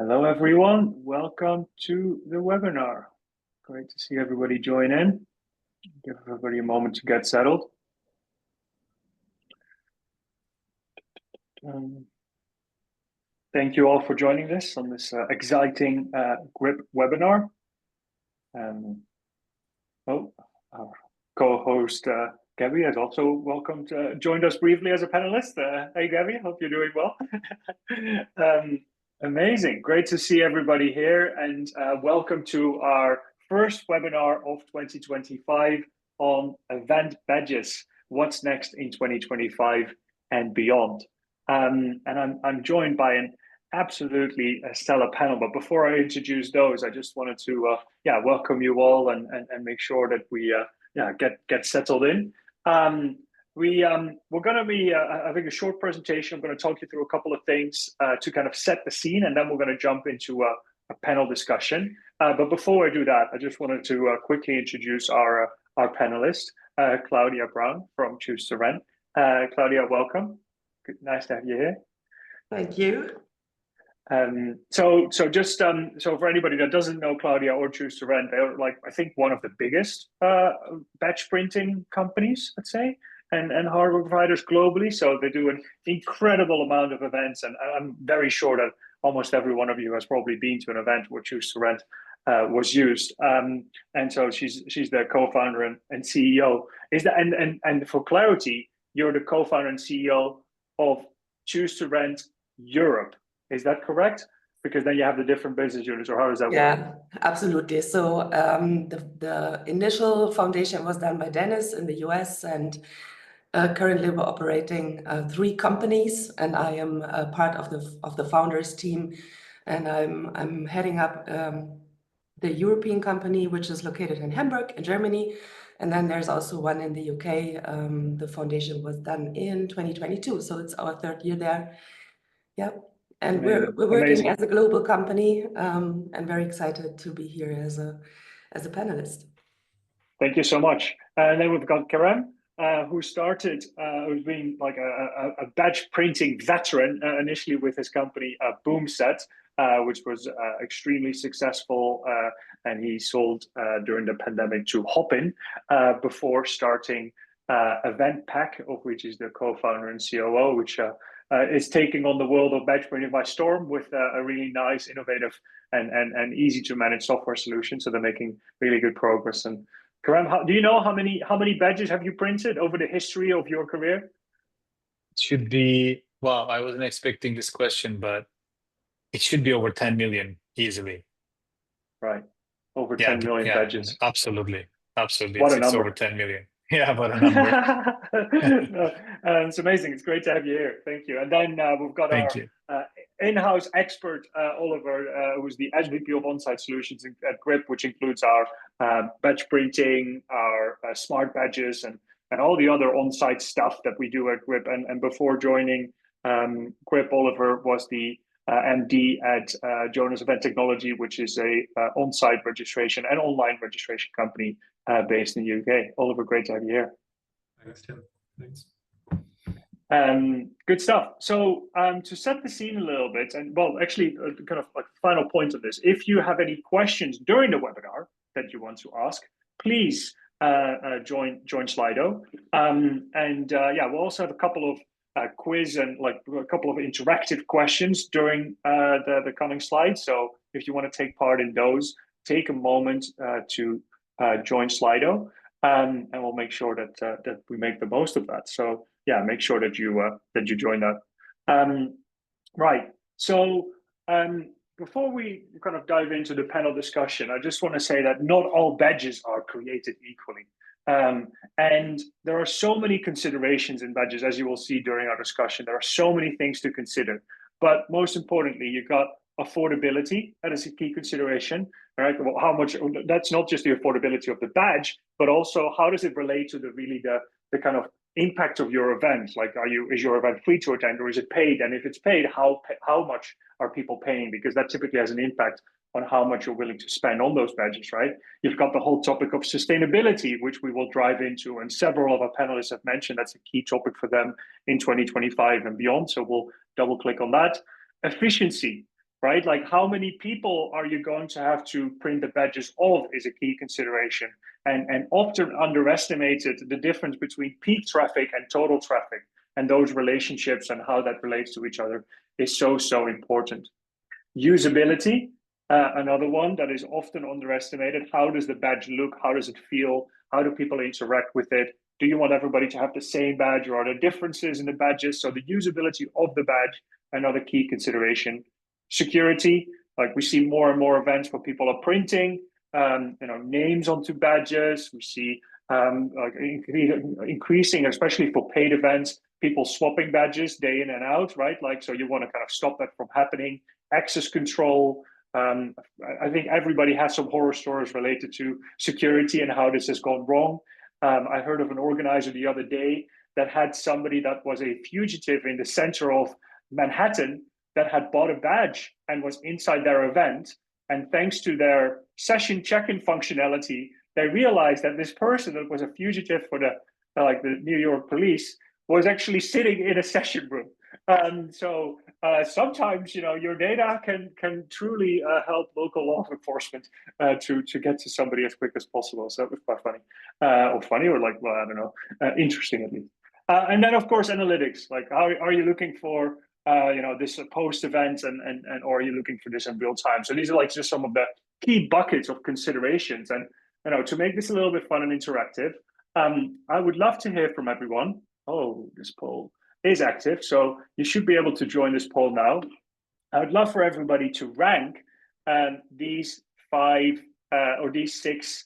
Hello, everyone. Welcome to the webinar. Great to see everybody join in. Give everybody a moment to get settled. Thank you all for joining us on this exciting GRIP webinar. Our co-host Gabby has also joined us briefly as a panelist. Hey, Gabby, hope you're doing well. Amazing. Great to see everybody here, and welcome to our first webinar of 2025 on event badges. What's next in 2025 and beyond? And I'm joined by an absolutely stellar panel. But before I introduce those, I just wanted to welcome you all and make sure that we get settled in. We're going to be having a short presentation. I'm going to talk you through a couple of things to kind of set the scene, and then we're going to jump into a panel discussion. But before I do that, I just wanted to quickly introduce our panelist, Claudia Braun from Choose to Rent. Claudia, welcome. Nice to have you here. Thank you. So for anybody that doesn't know Claudia or Choose to Rent, they're I think one of the biggest badge printing companies, let's say, and hardware providers globally. So they do an incredible amount of events, and I'm very sure that almost every one of you has probably been to an event where Choose to Rent was used. And so she's the co-founder and CEO. Is that and for clarity, you're the co-founder and CEO of Choose to Rent Europe. Is that correct? Because then you have the different business units, or how does that work? Yeah, absolutely. So the initial foundation was done by Dennis in the US, and currently we're operating 3 companies, and I am a part of the founders team, and I'm heading up the European company, which is located in Hamburg, in Germany, and then there's also one in the UK. The foundation was done in 2022, so it's our 3rd year there. Yeah. And we're working as a global company, and very excited to be here as a panelist. Thank you so much. And then we've got Karem, who's been like a badge printing veteran initially with his company Boomset, which was extremely successful, and he sold during the pandemic to Hopin before starting Eventpack, of which is the co-founder and COO, which is taking on the world of badge printing by storm with a really nice, innovative, and easy to manage software solution. So they're making really good progress. And Karem, do you know how many badges have you printed over the history of your career? It should be, well, I wasn't expecting this question, but it should be over 10 million easily. Right, over 10 million badges. Absolutely. What a number. It's over 10 million. Yeah, what a number. It's amazing. It's great to have you here. Thank you. And then we've got our in-house expert, Oliver, who's the SVP of Onsite Solutions at GRIP, which includes our badge printing, our smart badges, and all the other on-site stuff that we do at GRIP. And before joining GRIP, Oliver was the MD at Jonas Event Technology, which is a on-site registration and online registration company based in the UK. Oliver, great to have you here. Thanks, Tim. Thanks. Good stuff. So to set the scene a little bit, and well, actually, kind of like final point on this, if you have any questions during the webinar that you want to ask, please join Slido. We'll also have a couple of quiz and like a couple of interactive questions during the coming slides. So if you want to take part in those, take a moment to join Slido, and we'll make sure that we make the most of that. So yeah, make sure that you join that. Right. So before we kind of dive into the panel discussion, I just want to say that not all badges are created equally. And there are so many considerations in badges, as you will see during our discussion. There are so many things to consider, but most importantly, you've got affordability. That is a key consideration, right? Well, how much? That's not just the affordability of the badge, but also how does it relate to the kind of impact of your event? Like, is your event free to attend, or is it paid? And if it's paid, how much are people paying? Because that typically has an impact on how much you're willing to spend on those badges, right? You've got the whole topic of sustainability, which we will drive into, and several of our panelists have mentioned that's a key topic for them in 2025 and beyond. So we'll double click on that. Efficiency. right? Like how many people are you going to have to print the badges of is a key consideration, and often underestimated the difference between peak traffic and total traffic, and those relationships and how that relates to each other is so important. Usability, another one that is often underestimated. How does the badge look? How does it feel? How do people interact with it? Do you want everybody to have the same badge, or are there differences in the badges? So the usability of the badge, another key consideration. Security, like we see more and more events where people are printing names onto badges. We see like increasing, especially for paid events, people swapping badges day in and out, right? Like, so you want to kind of stop that from happening. Access control. I think everybody has some horror stories related to security and how this has gone wrong. I heard of an organizer the other day that had somebody that was a fugitive in the center of Manhattan that had bought a badge and was inside their event. And thanks to their session check-in functionality, they realized that this person that was a fugitive for the New York police was actually sitting in a session room. So sometimes, your data can truly help local law enforcement to get to somebody as quick as possible. So it was quite funny, or like, well, I don't know, interesting at least. And then of course analytics, like how are you looking for this post event and or are you looking for this in real time? So these are like just some of the key buckets of considerations. And to make this a little bit fun and interactive, I would love to hear from everyone. Oh, this poll is active, so you should be able to join this poll now. I would love for everybody to rank these 5 or these 6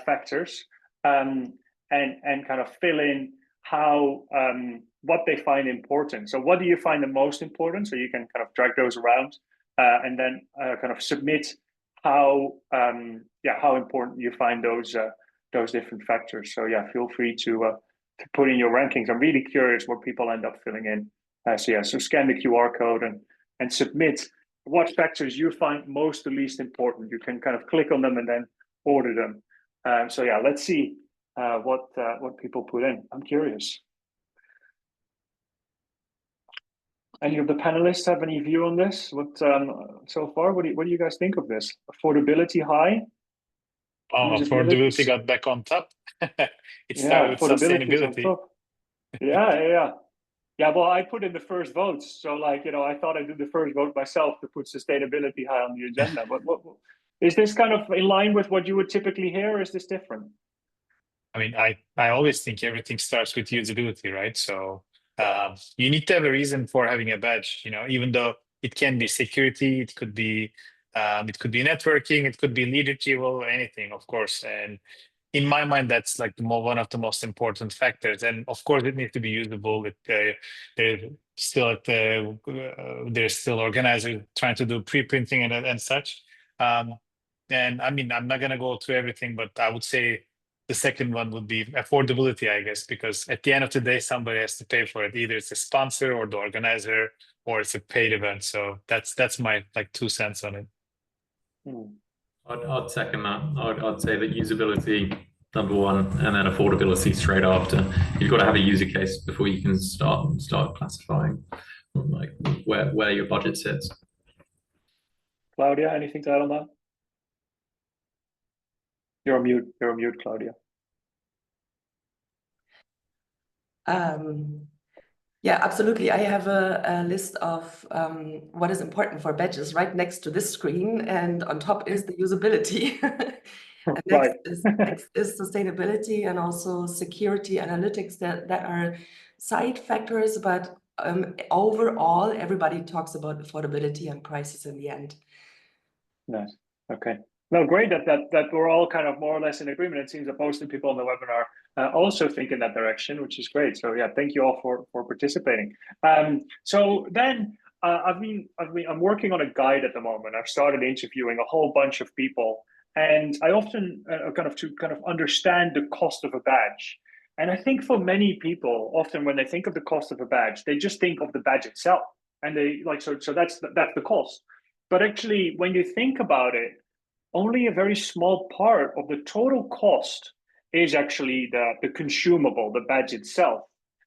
factors and kind of fill in how what they find important. So what do you find the most important? So you can kind of drag those around and then kind of submit how important you find those different factors. So yeah, feel free to put in your rankings. I'm really curious what people end up filling in. So scan the QR code and submit what factors you find most or least important. You can kind of click on them and then order them. So yeah, let's see what people put in. I'm curious. Any of the panelists have any view on this? What so far? What do you guys think of this? Affordability high? Affordability got back on top. It started with sustainability. Yeah, well, I put in the first votes. So I thought I'd do the first vote myself to put sustainability high on the agenda. But what is this kind of in line with what you would typically hear, or is this different? I mean, I always think everything starts with usability, right? So you need to have a reason for having a badge, even though it can be security, it could be networking, it could be leadership, or anything, of course. And in my mind, that's like one of the most important factors. And of course, it needs to be usable. There's still organizers trying to do pre-printing and such. And I mean, I'm not going to go through everything, but I would say the second one would be affordability, I guess, because at the end of the day, somebody has to pay for it. Either it's a sponsor or the organizer, or it's a paid event. So that's my 2 cents on it. I'd second that. I'd say that usability number 1, and then affordability straight after. You've got to have a user case before you can start classifying like where your budget sits. Claudia, anything to add on that? You're on mute, Claudia. Yeah, absolutely. I have a list of what is important for badges right next to this screen, and on top is the usability. And next is sustainability and also security analytics that are side factors, but overall, everybody talks about affordability and prices in the end. Nice. Okay. No, great that we're all kind of more or less in agreement. It seems that most of the people on the webinar also think in that direction, which is great. So yeah, thank you all for participating. So then I'm working on a guide at the moment. I've started interviewing a whole bunch of people, and I often kind of understand the cost of a badge. And I think for many people, often when they think of the cost of a badge, they just think of the badge itself, and they so that's the cost. But actually, when you think about it, only a very small part of the total cost is actually the consumable, the badge itself.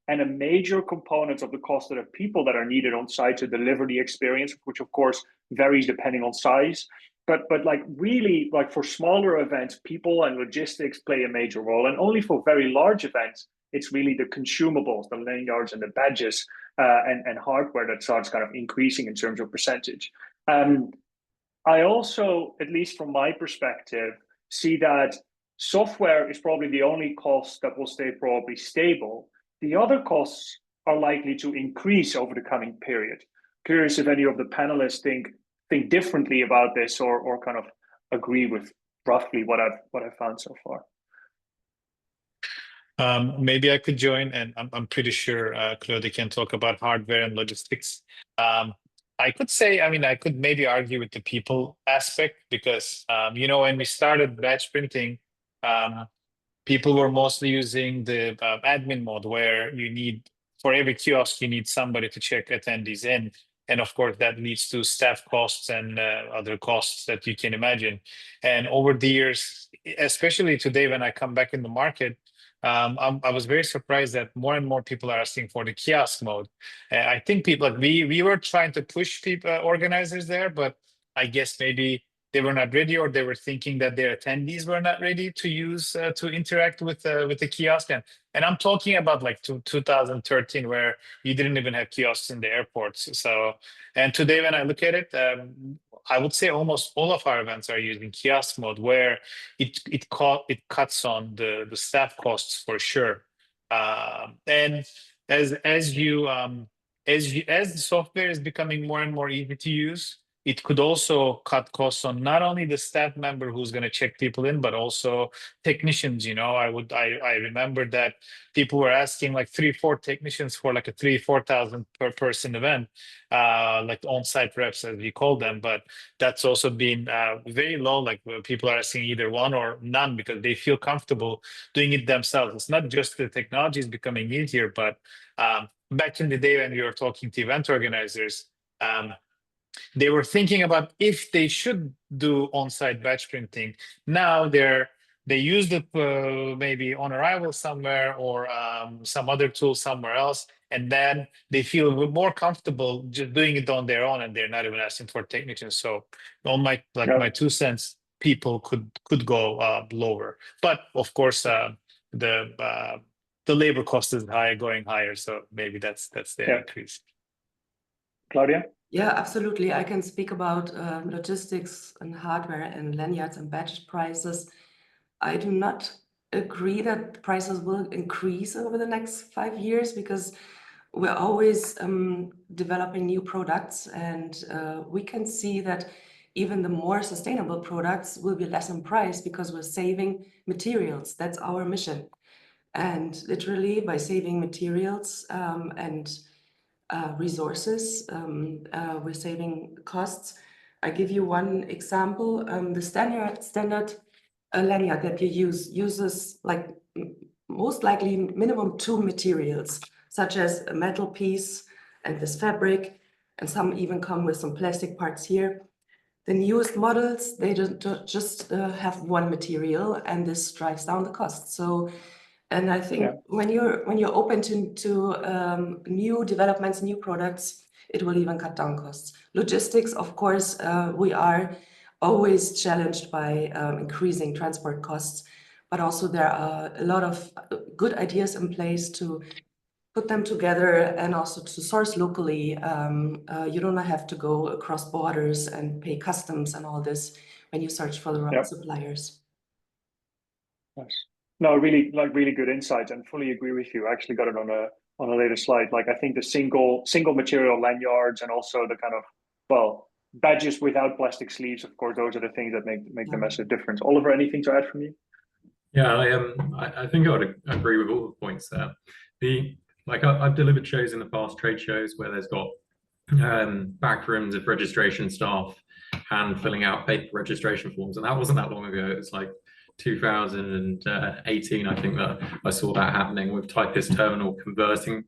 and a major component of the cost are the people that are needed on site to deliver the experience, which of course varies depending on size. But like really, like for smaller events, people and logistics play a major role, and only for very large events, it's really the consumables, the lanyards and the badges and hardware that starts kind of increasing in terms of percentage. I also, at least from my perspective, see that software is probably the only cost that will stay probably stable. The other costs are likely to increase over the coming period. Curious if any of the panelists think differently about this or kind of agree with roughly what I've found so far. Maybe I could join, and I'm pretty sure Claudia can talk about hardware and logistics. I could say, I mean, I could maybe argue with the people aspect because, you know, when we started batch printing, people were mostly using the admin mode where you need, for every kiosk, you need somebody to check attendees in. And of course, that leads to staff costs and other costs that you can imagine. And over the years, especially today when I come back in the market, I was very surprised that more and more people are asking for the kiosk mode. I think people, like we were trying to push people, organizers there, but I guess maybe they were not ready, or they were thinking that their attendees were not ready to use to interact with the kiosk. And I'm talking about like 2013, where you didn't even have kiosks in the airports. So, and today when I look at it, I would say almost all of our events are using kiosk mode, where it cuts on the staff costs for sure. And as the software is becoming more and more easy to use, it could also cut costs on not only the staff member who's going to check people in, but also technicians. You know, I remember that people were asking like 3-4 technicians for like a 3,000-4,000 per person event, like on-site reps as we call them. But that's also been very low. Like people are asking either one or none because they feel comfortable doing it themselves. It's not just the technology is becoming easier, but back in the day when we were talking to event organizers, they were thinking about if they should do on-site batch printing. Now they use it maybe on arrival somewhere or some other tool somewhere else, and then they feel more comfortable just doing it on their own, and they're not even asking for technicians. So on my my 2 cents, people could go lower, but of course the labor cost is going higher, so maybe that's the increase. Claudia? Yeah, absolutely. I can speak about logistics and hardware and lanyards and badge prices. I do not agree that prices will increase over the next 5 years because we're always developing new products, and we can see that even the more sustainable products will be less in price because we're saving materials. That's our mission. And literally by saving materials and resources, we're saving costs. I give you one example. The standard lanyard that you uses like most likely minimum 2 materials, such as a metal piece and this fabric, and some even come with some plastic parts here. The newest models, they just have 1 material, and this drives down the cost. So, and I think when you're open to new developments, new products, it will even cut down costs. Logistics, of course, we are always challenged by increasing transport costs, but also there are a lot of good ideas in place to put them together and also to source locally. You don't have to go across borders and pay customs and all this when you search for the right suppliers. Nice. No, really good insight, and fully agree with you. I actually got it on a later slide. Like I think the single material lanyards and also the kind of badges without plastic sleeves, of course, those are the things that make the massive difference. Oliver, anything to add from you? Yeah, I think I would agree with all the points there. I've delivered shows in the past, trade shows, where there's got back rooms of registration staff hand filling out paper registration forms, and that wasn't that long ago. It's like 2018, I think, that I saw that happening with Typist Terminal converting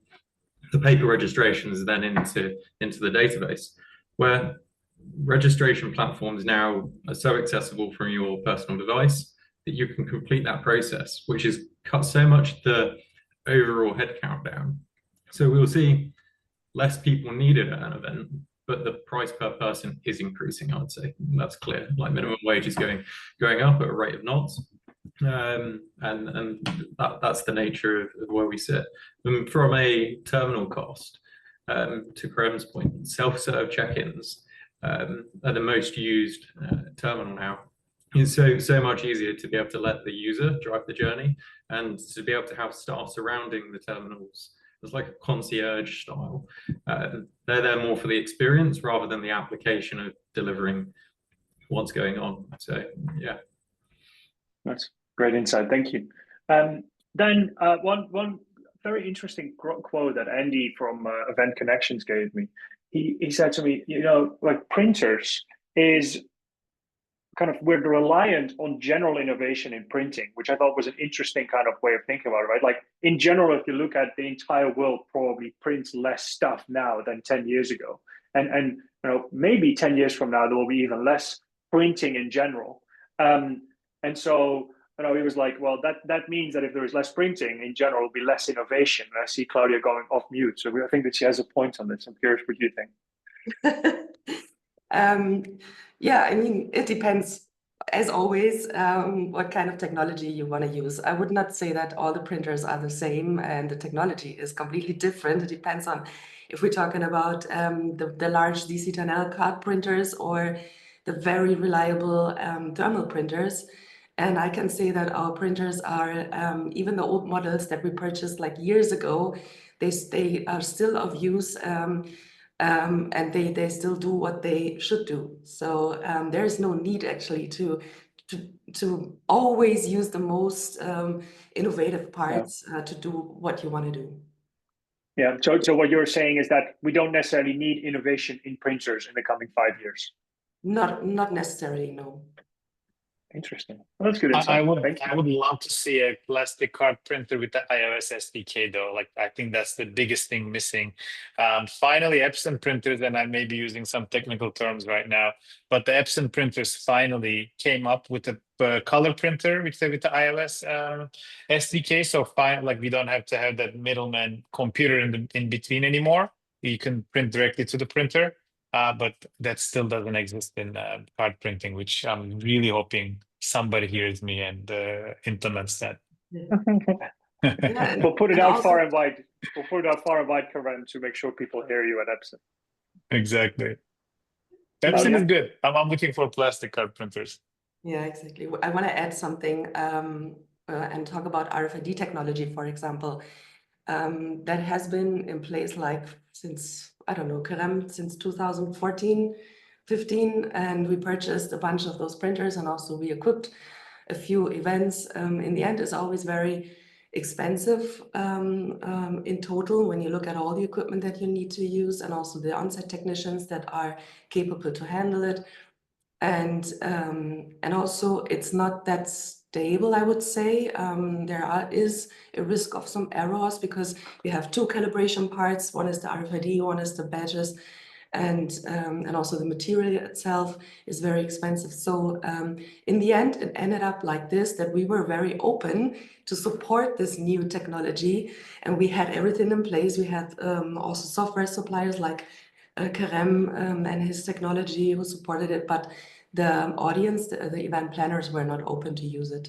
the paper registrations then into the database, where registration platforms now are so accessible from your personal device that you can complete that process, which has cut so much the overall headcount down. So we'll see less people needed at an event, but the price per person is increasing, I would say. That's clear. Like minimum wage is going up at a rate of knots. And that's the nature of where we sit. And from a terminal cost, to Karem's point, self-serve check-ins are the most used terminal now. It's so much easier to be able to let the user drive the journey and to be able to have staff surrounding the terminals. It's like a concierge style. They're there more for the experience rather than the application of delivering what's going on. So yeah. That's great insight. Thank you. Then one very interesting quote that Andy from Event Connections gave me. He said to me, you know, like printers is kind of, we're reliant on general innovation in printing, which I thought was an interesting kind of way of thinking about it, right? Like in general, if you look at the entire world, probably prints less stuff now than 10 years ago. And you know, maybe 10 years from now, there will be even less printing in general. And so, you know, he was like, well, that means that if there is less printing in general, will be less innovation. And I see Claudia going off mute. So I think that she has a point on this. I'm curious what you think. Yeah, I mean, it depends, as always, what kind of technology you want to use. I would not say that all the printers are the same and the technology is completely different. It depends on if we're talking about the large DC10L card printers or the very reliable thermal printers. And I can say that our printers are, even the old models that we purchased like years ago, they are still of use. And they still do what they should do. So there's no need actually to always use the most innovative parts to do what you want to do. Yeah. So what you're saying is that we don't necessarily need innovation in printers in the coming 5 years. Not necessarily, no. Interesting. Well, that's good insight. I would love to see a plastic card printer with the iOS SDK though. Like I think that's the biggest thing missing. Finally, Epson printers, and I may be using some technical terms right now, but the Epson printers finally came up with a color printer with the iOS SDK. So like we don't have to have that middleman computer in between anymore. You can print directly to the printer. But that still doesn't exist in card printing, which I'm really hoping somebody hears me and implements that. Yeah, we'll put it out far and wide. We'll put it out far and wide, Karem, to make sure people hear you at Epson. Exactly. Epson is good. I'm looking for plastic card printers. Yeah, exactly. I want to add something and talk about RFID technology, for example. That has been in place like since, I don't know, Karem, since 2014, 15, and we purchased a bunch of those printers and also we equipped a few events. In the end, it's always very expensive in total when you look at all the equipment that you need to use and also the on-site technicians that are capable to handle it. And also it's not that stable, I would say. There is a risk of some errors because we have two calibration parts. One is the RFID, one is the badges, and also the material itself is very expensive. So in the end, it ended up like this, that we were very open to support this new technology, and we had everything in place. We had also software suppliers like Karem and his technology who supported it, but the audience, the event planners, were not open to use it.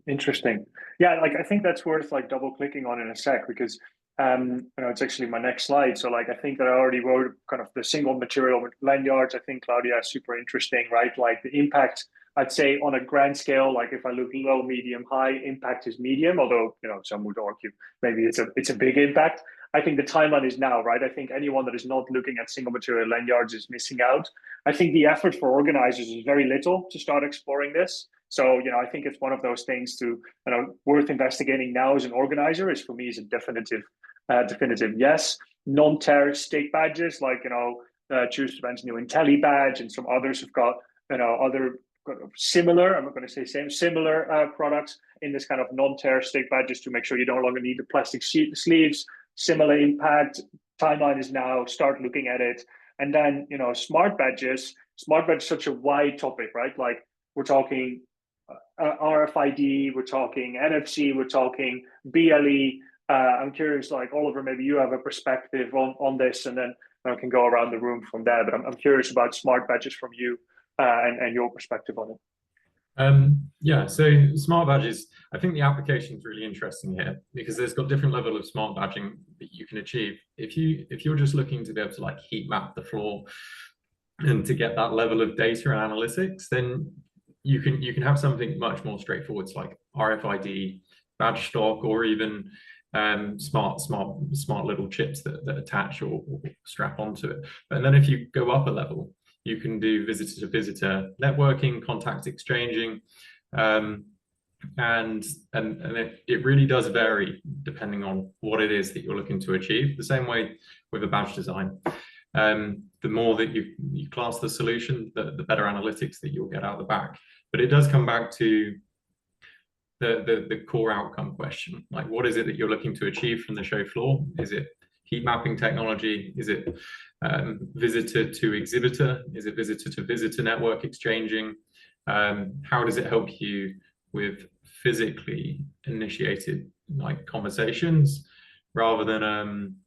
Interesting. Yeah, like I think that's worth like double clicking on in a sec because you know, it's actually my next slide. So like I think that I already wrote kind of the single material lanyards. I think Claudia is super interesting, right? Like the impact, I'd say on a grand scale, like if I look low, medium, high, impact is medium, although you know some would argue maybe it's a big impact. I think the timeline is now, right? I think anyone that is not looking at single material lanyards is missing out. I think the effort for organizers is very little to start exploring this. So, you know, I think it's one of those things to, you know, worth investigating now as an organizer is for me is a definitive yes. Non-tear stick badges like, you know, Choose Events new Intelli badge and some others have got, you know, other similar, I'm not going to say same, similar products in this kind of non-tear stick badges to make sure you no longer need the plastic sleeves. Similar impact, timeline is now, start looking at it. And then, you know, smart badges is such a wide topic, right? Like we're talking RFID, we're talking NFC, we're talking BLE, I'm curious, like Oliver, maybe you have a perspective on this, and then I can go around the room from there. But I'm curious about smart badges from you and your perspective on it. Yeah, so smart badges, I think the application is really interesting here because there's got different level of smart badging that you can achieve. If you're just looking to be able to like heat map the floor and to get that level of data and analytics, then you can have something much more straightforward, like RFID, badge stock, or even smart little chips that attach or strap onto it. And then if you go up a level, you can do visitor-to-visitor networking, contact exchanging, and it really does vary depending on what it is that you're looking to achieve. The same way with a badge design. The more that you class the solution, the better analytics that you'll get out the back. But it does come back to the core outcome question. Like, what is it that you're looking to achieve from the show floor? Is it heat mapping technology? Is it visitor to exhibitor? Is it visitor to visitor network exchanging? How does it help you with physically initiated like conversations rather than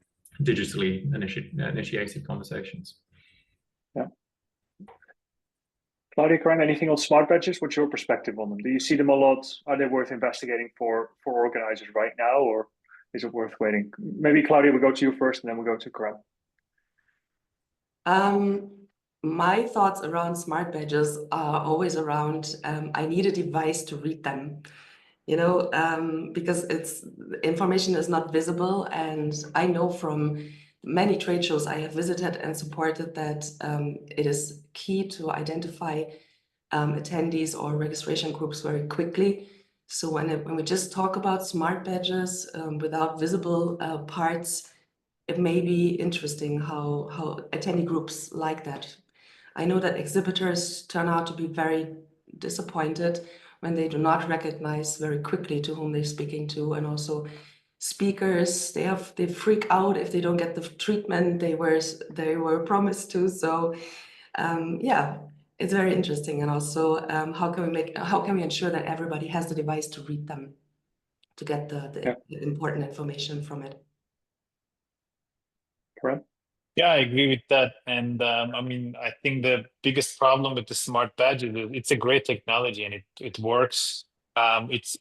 digitally initiated conversations? Yeah. Claudia, Karem, anything on smart badges? What's your perspective on them? Do you see them a lot? Are they worth investigating for organizers right now, or is it worth waiting? Maybe Claudia, we'll go to you first, and then we'll go to Karem. My thoughts around smart badges are always around, I need a device to read them, because information is not visible. And I know from many trade shows I have visited and supported that it is key to identify attendees or registration groups very quickly. So when we just talk about smart badges without visible parts, it may be interesting how attendee groups like that. I know that exhibitors turn out to be very disappointed when they do not recognize very quickly to whom they're speaking to, and also speakers, they freak out if they don't get the treatment they were promised to. So yeah, it's very interesting. And also how can we ensure that everybody has the device to read them, to get the important information from it? Karem? Yeah, I agree with that. And I mean, I think the biggest problem with the smart badges is it's a great technology and it works. It's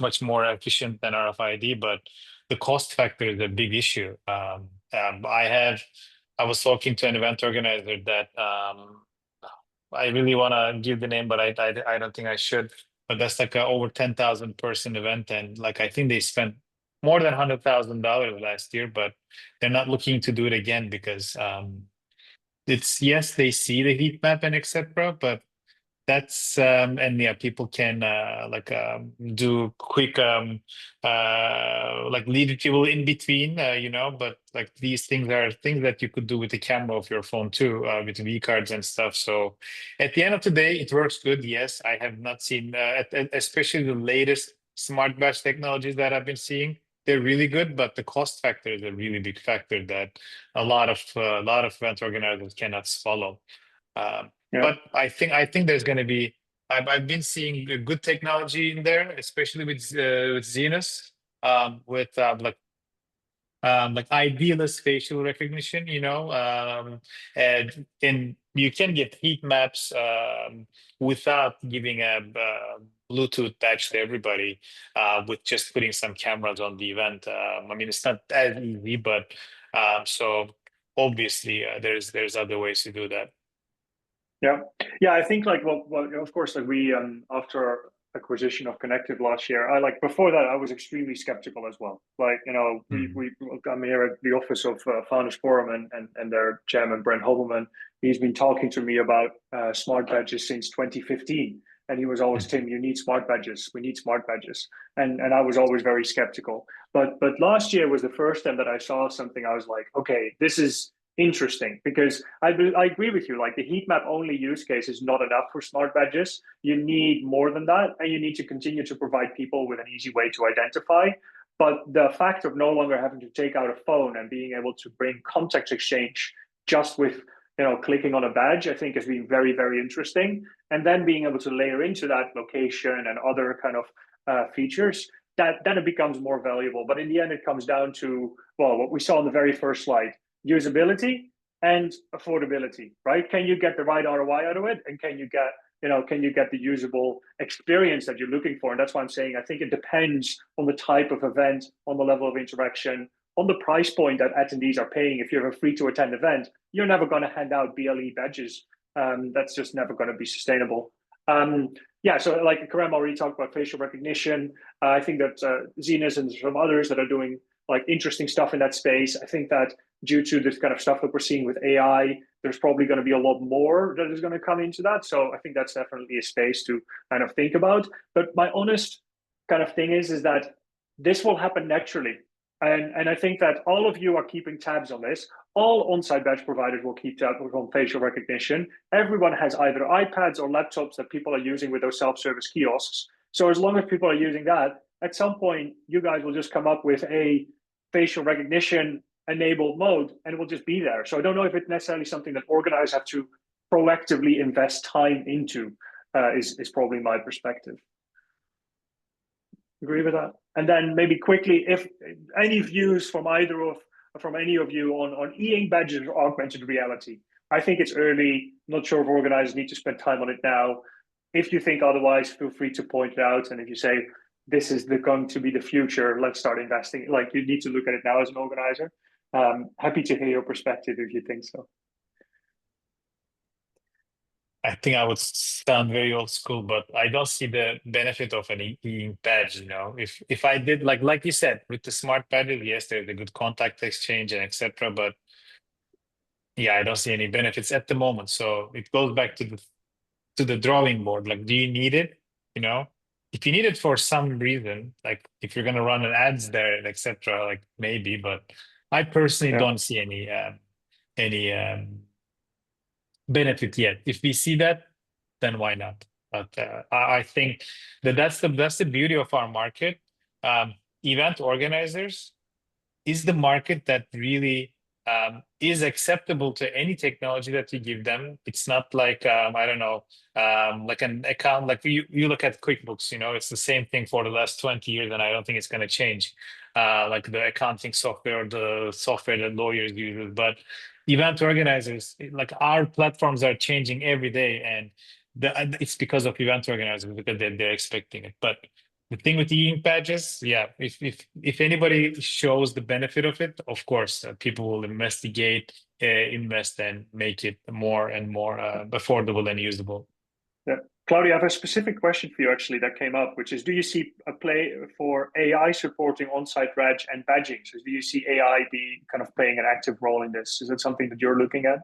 much more efficient than RFID, but the cost factor is a big issue. I was talking to an event organizer that I really want to give the name, but I don't think I should. But that's like a over 10,000 person event, and like I think they spent more than $100,000 last year, but they're not looking to do it again because it's, yes, they see the heat map and etc., but that's and yeah, people can do quick like leave people in between, but like these things are things that you could do with the camera of your phone too, with V cards and stuff. So at the end of the day, it works good. Yes, I have not seen especially the latest smart badge technologies that I've been seeing. They're really good, but the cost factor is a really big factor that a lot of event organizers cannot swallow. But I think there's going to be. I've been seeing good technology in there, especially with Zenus, with like idealist facial recognition, and you can get heat maps without giving a Bluetooth badge to everybody with just putting some cameras on the event. I mean, it's not as easy, but so obviously there's other ways to do that. Yeah. I think like well, of course, like we after acquisition of Connective last year, before that I was extremely skeptical as well. Like I'm here at the office of Founders Forum and their chairman Brent Hobelman. He's been talking to me about smart badges since 2015, and he was always Tim, you need smart badges. We need smart badges, and I was always very skeptical. But last year was the first time that I saw something. I was like, okay, this is interesting, because I agree with you. Like the heat map only use case is not enough for smart badges. You need more than that, and you need to continue to provide people with an easy way to identify. But the fact of no longer having to take out a phone and being able to bring context exchange just with clicking on a badge, I think has been very, very interesting. And then being able to layer into that location and other kind of features then it becomes more valuable. But in the end, it comes down to, well, what we saw on the very first slide: usability and affordability, right? Can you get the right ROI out of it, and can you get the usable experience that you're looking for? And that's why I'm saying I think it depends on the type of event, on the level of interaction, on the price point that attendees are paying. If you have a free to attend event, you're never going to hand out BLE badges. That's just never going to be sustainable. Yeah, so like Karem already talked about facial recognition. I think that Zenas and some others that are doing like interesting stuff in that space. I think that due to this kind of stuff that we're seeing with AI, there's probably going to be a lot more that is going to come into that. So I think that's definitely a space to kind of think about. But my honest kind of thing is that this will happen naturally. And I think that all of you are keeping tabs on this. All on-site badge providers will keep tabs on facial recognition. Everyone has either iPads or laptops that people are using with those self-service kiosks. So as long as people are using that, at some point, you guys will just come up with a facial recognition enabled mode, and it will just be there. So I don't know if it's necessarily something that organizers have to proactively invest time into, is probably my perspective. Agree with that? And then maybe quickly, if any views from any of you on e-ink badges or augmented reality. I think it's early. Not sure if organizers need to spend time on it now. If you think otherwise, feel free to point it out. And if you say this is going to be the future, let's start investing. Like, you need to look at it now as an organizer. Happy to hear your perspective if you think so. I think I would sound very old school, but I don't see the benefit of an e-ink badge. If I did like you said with the smart badges, yes, there's a good contact exchange and etc. But yeah, I don't see any benefits at the moment. So it goes back to the drawing board. Like, do you need it? If you need it for some reason, like if you're gonna run an ads there, etc., like maybe. But I personally don't see any benefit yet. If we see that, then why not? But I think that's the beauty of our market. Event organizers is the market that really is acceptable to any technology that you give them. It's not like I don't know, like an account. Like you look at QuickBooks, it's the same thing for the last 20 years, and I don't think it's going to change. Like the accounting software or the software that lawyers use, but event organizers, like our platforms are changing every day, and it's because of event organizers, because they're expecting it. But the thing with the e-ink badges, yeah, if anybody shows the benefit of it, of course, people will investigate, invest, and make it more and more affordable and usable. Yeah. Claudia, I have a specific question for you actually that came up, which is, do you see a play for AI supporting on-site reg and badging? So do you see AI be kind of playing an active role in this? Is it something that you're looking at?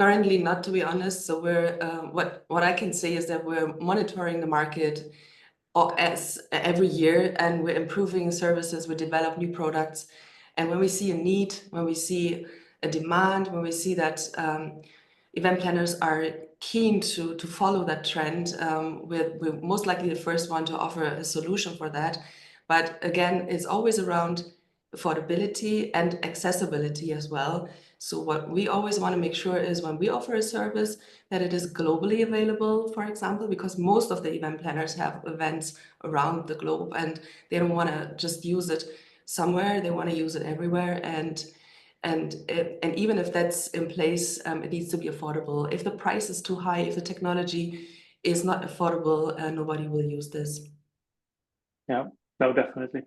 Currently not, to be honest. So we're what I can say is that we're monitoring the market as every year, and we're improving services, we develop new products. And when we see a need, when we see a demand, when we see that event planners are keen to follow that trend, we're most likely the first one to offer a solution for that. But again, it's always around affordability and accessibility as well. So what we always want to make sure is when we offer a service that it is globally available, for example, because most of the event planners have events around the globe and they don't want to just use it somewhere, they want to use it everywhere. And even if that's in place, it needs to be affordable. If the price is too high, if the technology is not affordable, nobody will use this. Yeah, no, definitely.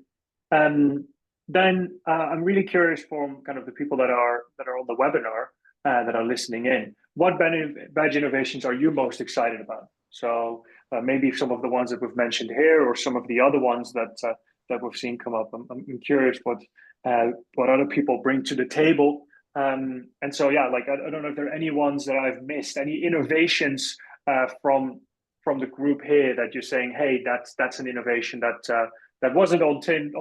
Then I'm really curious from kind of the people that are on the webinar that are listening in. What badge innovations are you most excited about? So maybe some of the ones that we've mentioned here, or some of the other ones that we've seen come up. I'm curious what other people bring to the table. And so yeah, like I don't know if there are any ones that I've missed, any innovations from the group here that you're saying, hey, that's an innovation that wasn't on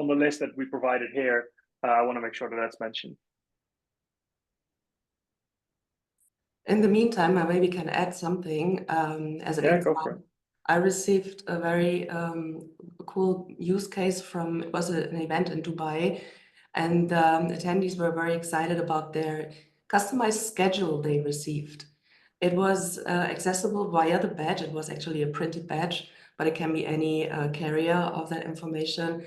the list that we provided here. I want to make sure that that's mentioned. In the meantime, I maybe can add something as an example. Go for it. I received a very cool use case from, it was an event in Dubai, and attendees were very excited about their customized schedule they received. It was accessible via the badge. It was actually a printed badge, but it can be any carrier of that information.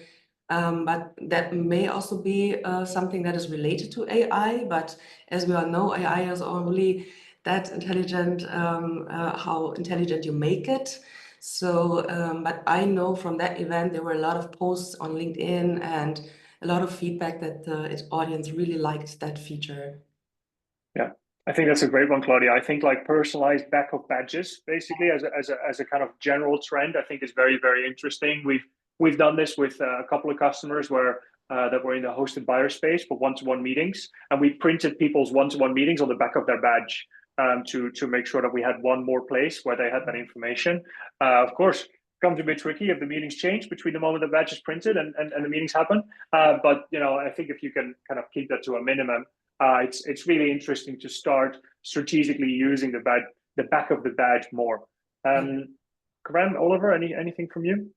But that may also be something that is related to AI. But as we all know, AI is only that intelligent, how intelligent you make it. So, but I know from that event, there were a lot of posts on LinkedIn and a lot of feedback that the audience really liked that feature. Yeah, I think that's a great one, Claudia. I think like personalized backup badges, basically as a kind of general trend, I think is very, very interesting. We've done this with a couple of customers where that were in the hosted buyer space for one-to-one meetings, and we printed people's one-to-one meetings on the back of their badge to make sure that we had one more place where they had that information. Of course, becomes a bit tricky if the meetings change between the moment the badge is printed and the meetings happen. But you know, I think if you can kind of keep that to a minimum, it's really interesting to start strategically using the back of the badge more. Karem, Oliver, anything from you?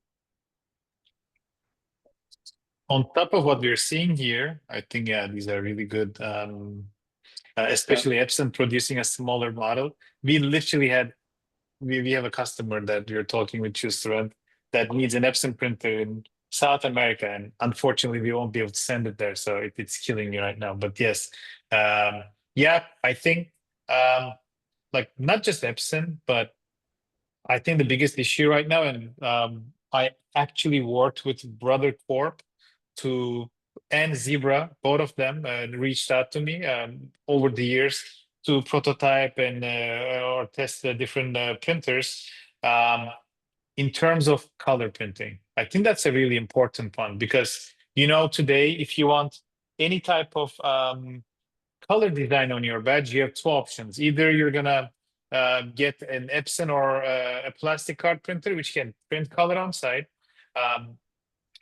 On top of what we're seeing here, I think these are really good. Especially Epson producing a smaller model. We literally had we have a customer that we're talking with Schuster that needs an Epson printer in South America, and unfortunately we won't be able to send it there, so it's killing me right now. But yes, yeah, I think like not just Epson, but I think the biggest issue right now, and I actually worked with Brother Corp and Zebra, both of them reached out to me over the years to prototype and or test the different printers in terms of color printing. I think that's a really important one because, you know, today, if you want any type of color design on your badge, you have two options. Either you're gonna get an Epson or a plastic card printer, which can print color on site,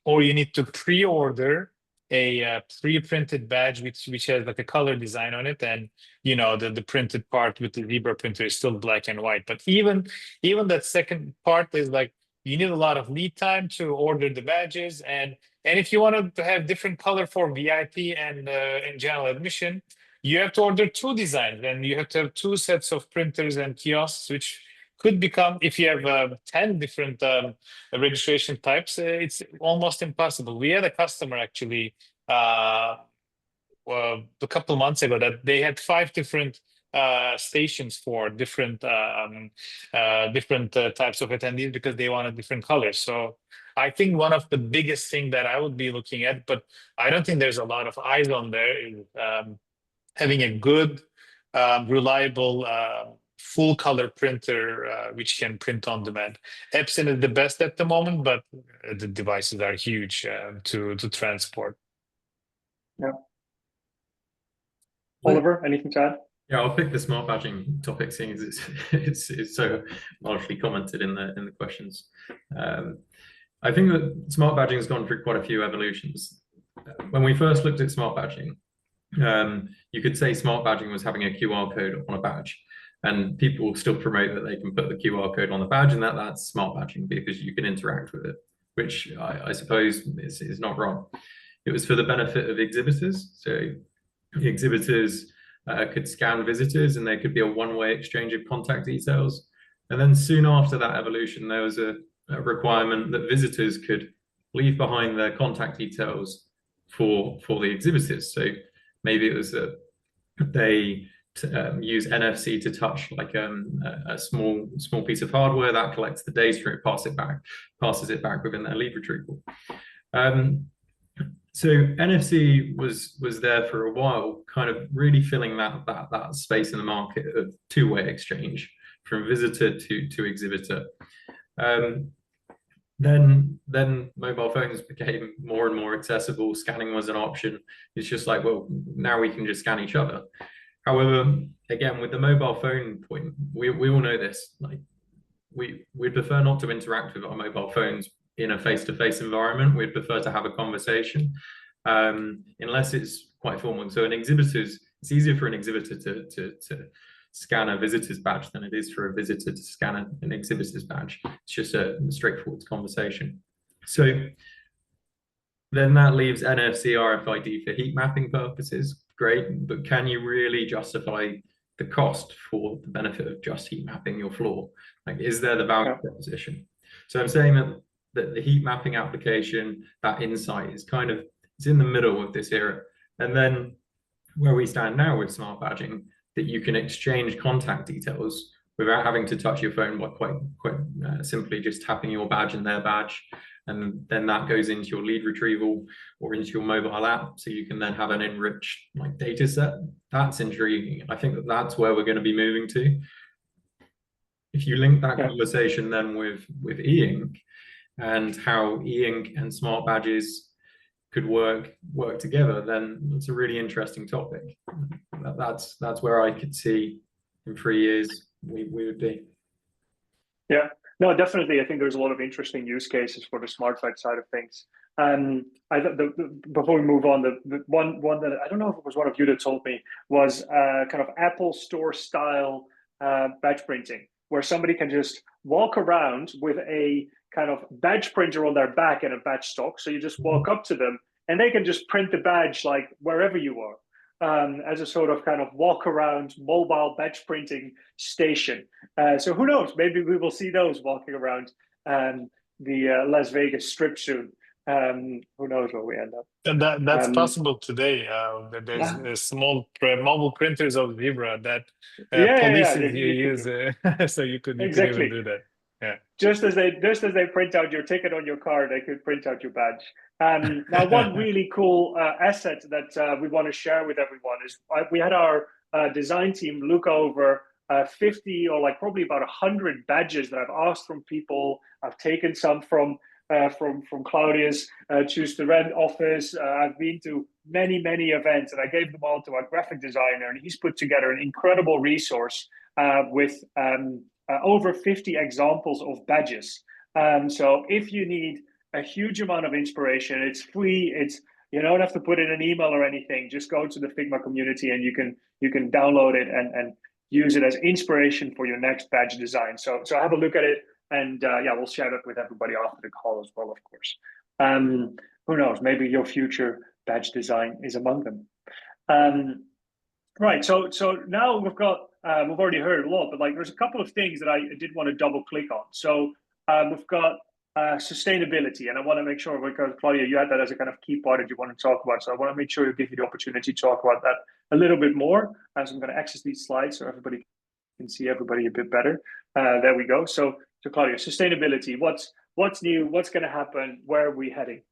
or you need to pre-order a pre-printed badge which has like a color design on it, and you know the printed part with the Zebra printer is still black and white. But even that second part is like you need a lot of lead time to order the badges, and if you wanted to have different color for VIP and in general admission, you have to order two designs, and you have to have two sets of printers and kiosks, which could become, if you have 10 different registration types, it's almost impossible. We had a customer actually a couple of months ago that they had 5 different stations for different types of attendees because they wanted different colors. So I think one of the biggest thing that I would be looking at, but I don't think there's a lot of eyes on there, is having a good, reliable, full color printer which can print on demand. Epson is the best at the moment, but the devices are huge to transport. Yeah. Oliver, anything to add? Yeah, I'll pick the smart badging topic, seeing as it's so largely commented in the questions. I think that smart badging has gone through quite a few evolutions. When we first looked at smart badging, you could say smart badging was having a QR code on a badge, and people still promote that they can put the QR code on the badge and that's smart badging because you can interact with it, which I suppose is not wrong. It was for the benefit of exhibitors. So the exhibitors could scan visitors and there could be a one-way exchange of contact details. And then soon after that evolution, there was a requirement that visitors could leave behind their contact details for the exhibitors. So maybe it was that they use NFC to touch like a small piece of hardware that collects the data, it passes it back within their lead retrieval. So NFC was there for a while, kind of really filling that space in the market of two-way exchange from visitor to exhibitor. Then mobile phones became more and more accessible. Scanning was an option. It's just like, well, now we can just scan each other. However, again, with the mobile phone point, we all know this. Like, we'd prefer not to interact with our mobile phones in a face-to-face environment. We'd prefer to have a conversation, unless it's quite formal. So it's easier for an exhibitor to scan a visitor's badge than it is for a visitor to scan an exhibitor's badge. It's just a straightforward conversation. So then that leaves NFC, RFID for heat mapping purposes. Great, but can you really justify the cost for the benefit of just heat mapping your floor? Like, is there the value proposition? So I'm saying that the heat mapping application, that insight is kind of, it's in the middle of this era. And then where we stand now with smart badging, that you can exchange contact details without having to touch your phone by quite simply just tapping your badge and their badge. And then that goes into your lead retrieval or into your mobile app. So you can then have an enriched like data set. That's intriguing. I think that that's where we're going to be moving to. If you link that conversation then with e-ink and how e-ink and smart badges could work together, then it's a really interesting topic. That's where I could see in 3 years we would be. Yeah, no, definitely. I think there's a lot of interesting use cases for the smart badge side of things. Before we move on, the one that I don't know if it was one of you that told me was kind of Apple Store style badge printing, where somebody can just walk around with a kind of badge printer on their back and a badge stock. So you just walk up to them and they can just print the badge like wherever you are. As a sort of kind of walk around mobile badge printing station. So who knows, maybe we will see those walking around the Las Vegas Strip soon. Who knows where we end up. That's possible today. There's small mobile printers of Zebra that polices you use, so you could even do that. Yeah. Just as they print out your ticket on your car, they could print out your badge. Now, one really cool asset that we want to share with everyone is we had our design team look over 50 or like probably about 100 badges that I've asked from people. I've taken some from Claudia's Choose to Rent office. I've been to many events, and I gave them all to our graphic designer, and he's put together an incredible resource with over 50 examples of badges. So if you need a huge amount of inspiration, it's free. You don't have to put in an email or anything. Just go to the Figma community and you can download it and use it as inspiration for your next badge design. So have a look at it, and we'll share it with everybody after the call as well, of course. Who knows? Maybe your future badge design is among them. Right. So now we've already heard a lot, but like there's a couple of things that I did want to double click on. So we've got sustainability, and I want to make sure, because Claudia, you had that as a kind of key part that you want to talk about. So I want to make sure you give you the opportunity to talk about that a little bit more. As I'm going to access these slides so everybody can see everybody a bit better. There we go. So Claudia, sustainability. What's new? What's going to happen? Where are we heading?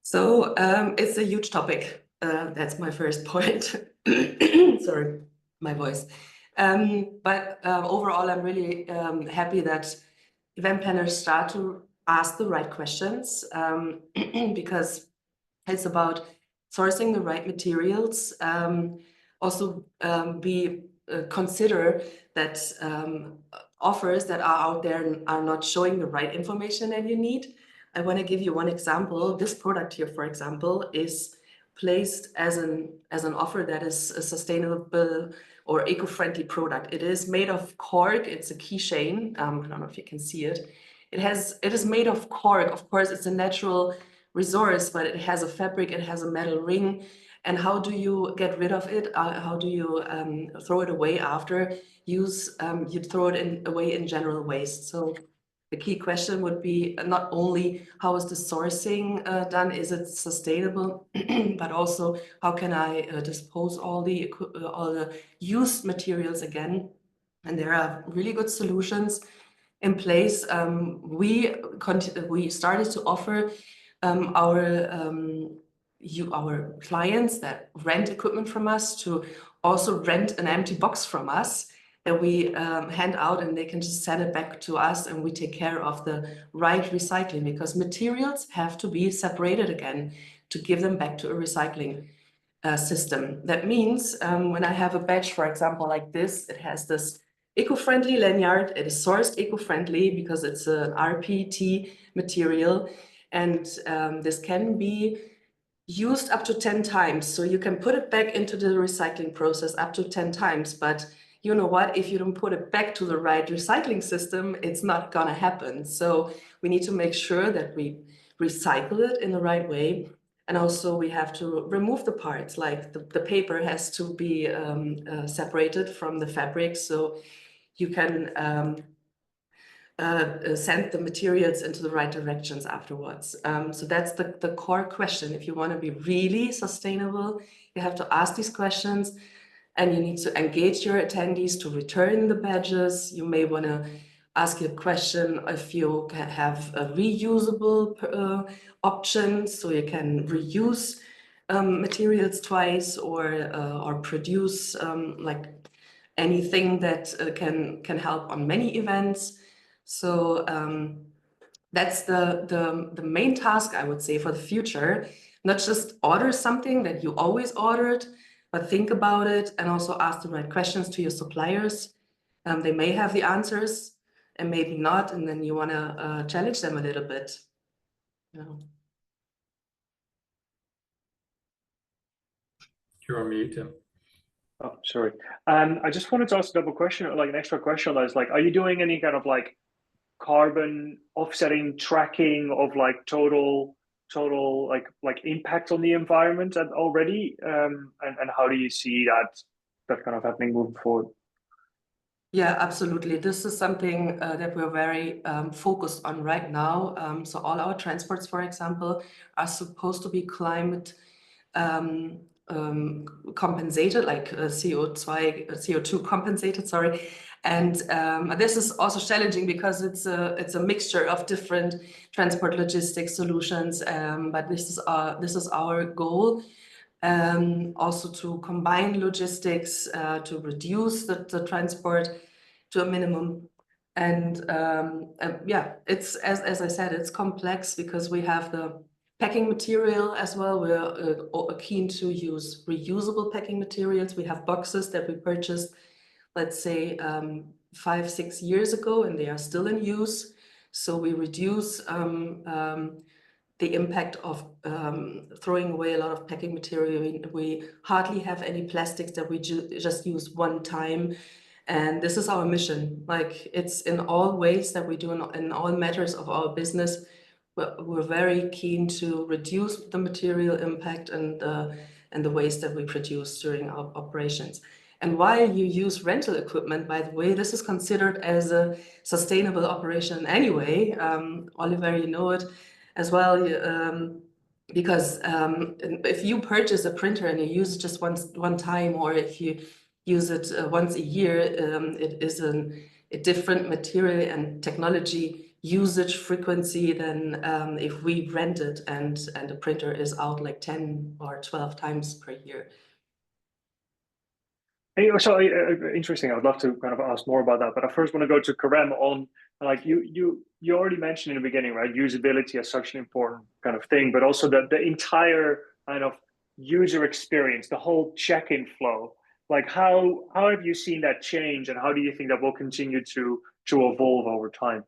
So it's a huge topic. That's my first point. Sorry, my voice. But overall, I'm really happy that event planners start to ask the right questions, because it's about sourcing the right materials. Also, consider that offers that are out there are not showing the right information that you need. I want to give you one example. This product here, for example, is placed as an offer that is a sustainable or eco-friendly product. It is made of cork. It's a keychain. I don't know if you can see it. It is made of cork. Of course, it's a natural resource, but it has a fabric. It has a metal ring. And how do you get rid of it? How do you throw it away after use? You throw it away in general waste. So the key question would be not only how is the sourcing done, is it sustainable, but also how can I dispose all the used materials again? And there are really good solutions in place. We started to offer our clients that rent equipment from us to also rent an empty box from us that we hand out, and they can just send it back to us, and we take care of the right recycling, because materials have to be separated again to give them back to a recycling system. That means when I have a badge, for example, like this, it has this eco-friendly lanyard. It is sourced eco-friendly because it's an RPT material, and this can be used up to 10 times. So you can put it back into the recycling process up to 10 times, but you know what, if you don't put it back to the right recycling system, it's not gonna happen. So we need to make sure that we recycle it in the right way. And also we have to remove the parts, like the paper has to be separated from the fabric. So you can send the materials into the right directions afterwards. So that's the core question. If you want to be really sustainable, you have to ask these questions, and you need to engage your attendees to return the badges. You may want to ask a question if you can have a reusable option, so you can reuse materials twice, or produce like anything that can help on many events. So that's the main task, I would say, for the future. Not just order something that you always ordered, but think about it and also ask the right questions to your suppliers. They may have the answers and maybe not, and then you want to challenge them a little bit. Yeah. You're on mute, Tim. Oh, sorry. I just wanted to ask a double question, like an extra question. That's like, are you doing any kind of like carbon offsetting tracking of like total like impact on the environment already? And how do you see that kind of happening moving forward? Yeah, absolutely. This is something that we're very focused on right now. So all our transports, for example, are supposed to be climate compensated, like CO2 compensated, sorry. And this is also challenging because it's a mixture of different transport logistics solutions. But this is our goal. Also to combine logistics to reduce the transport to a minimum. And yeah, it's as I said, it's complex because we have the packing material as well. We're keen to use reusable packing materials. We have boxes that we purchased, let's say 5-6 years ago, and they are still in use. So we reduce the impact of throwing away a lot of packing material. We hardly have any plastics that we just use one time. And this is our mission. Like, it's in all ways that we do in all matters of our business. We're very keen to reduce the material impact and the waste that we produce during our operations. And while you use rental equipment, by the way, this is considered as a sustainable operation anyway. Oliver, you know it as well, because if you purchase a printer and you use it just one time, or if you use it once a year, it is a different material and technology usage frequency than if we rent it and the printer is out like 10 or 12 times per year. Hey, so interesting. I would love to kind of ask more about that, but I first want to go to Karem on, like, you already mentioned in the beginning, right? Usability as such an important kind of thing, but also the entire kind of user experience, the whole check-in flow. Like, how have you seen that change, and how do you think that will continue to evolve over time?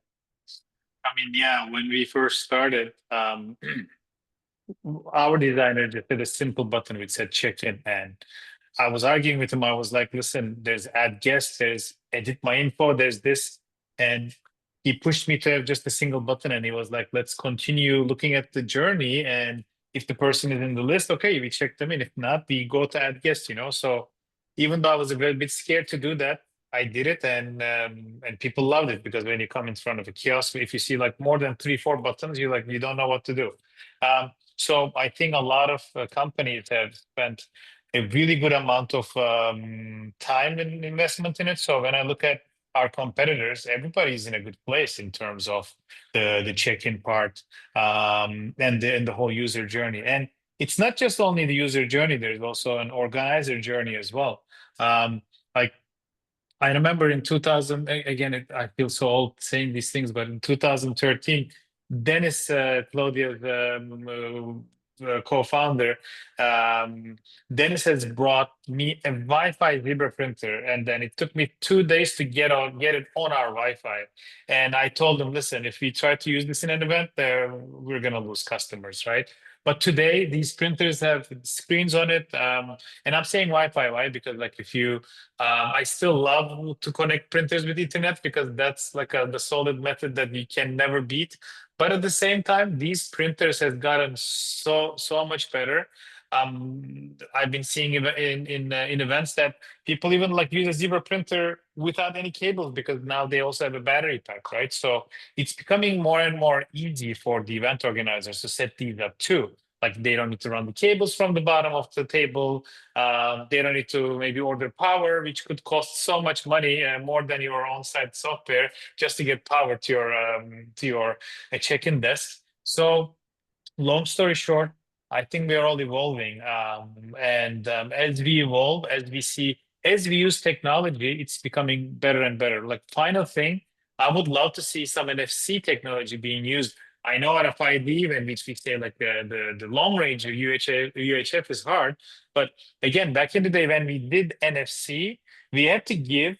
I mean, yeah, when we first started, our designer just did a simple button which said check-in, and I was arguing with him. I was like, listen, there's add guest, there's edit my info, there's this. And he pushed me to have just a single button, and he was like, let's continue looking at the journey. And if the person is in the list, okay, we check them in. If not, we go to add guest, you know? So even though I was a little bit scared to do that, I did it, and people loved it, because when you come in front of a kiosk, if you see like more than 3-4 buttons, you don't know what to do. So I think a lot of companies have spent a really good amount of time and investment in it. So when I look at our competitors, everybody's in a good place in terms of the check-in part and the whole user journey. And it's not just only the user journey, there's also an organizer journey as well. Like, I remember in 2000, again, I feel so old saying these things, but in 2013, Dennis, Claudia's co-founder, Dennis has brought me a Wi-Fi Zebra printer, and then it took me 2 days to get it on our Wi-Fi. And I told him, listen, if we try to use this in an event, we're going to lose customers, right? But today, these printers have screens on it. And I'm saying Wi-Fi, right? Because like if you, I still love to connect printers with Ethernet, because that's like the solid method that you can never beat. But at the same time, these printers have gotten so much better. I've been seeing in events that people even like use a zebra printer without any cables because now they also have a battery pack, right? So it's becoming more and more easy for the event organizers to set these up too. Like they don't need to run the cables from the bottom of the table. They don't need to maybe order power, which could cost so much money, more than your on-site software, just to get power to your check-in desk. So long story short, I think we are all evolving. And as we evolve, as we use technology, it's becoming better and better. Like final thing, I would love to see some NFC technology being used. I know RFID, when we say like the long range of UHF is hard, but again, back in the day when we did NFC, we had to give